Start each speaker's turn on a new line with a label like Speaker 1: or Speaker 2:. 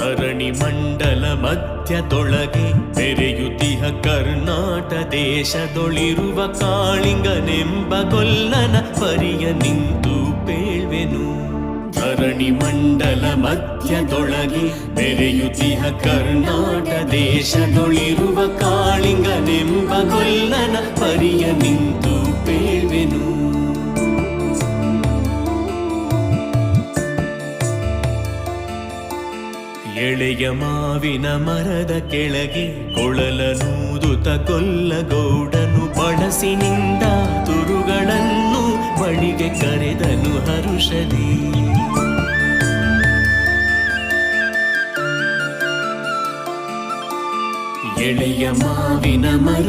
Speaker 1: ಧರಣಿ ಮಂಡಲ ಮಧ್ಯದೊಳಗೆ ಬೆರೆಯುತಿಹ ಕರ್ನಾಟ ದೇಶದೊಳಿರುವ ಕಾಳಿಂಗನೆಂಬ ಗೊಲ್ಲನ ಪರಿಯ ನಿಂತು ಪೇಳ್ವೆನು. ಧರಣಿ ಮಂಡಲ ಮಧ್ಯದೊಳಗೆ ಬೆರೆಯುತಿಹ ಕರ್ನಾಟ ದೇಶದೊಳಿರುವ ಕಾಳಿಂಗನೆಂಬ ಗೊಲ್ಲನ ಪರಿಯ ನಿಂತು ಪೇಳ್ವೆನು. ಎಳೆಯ ಮಾವಿನ ಮರದ ಕೆಳಗೆ ಕೊಳಲನೂದುತ ಕೊಲ್ಲಗೌಡನು ಬಳಸಿನಿಂದ ತುರುಗಳನ್ನು ಬಳಿಗೆ ಕರೆದನು ಹರುಷದಿ. ಎಳೆಯ ಮಾವಿನ ಮರ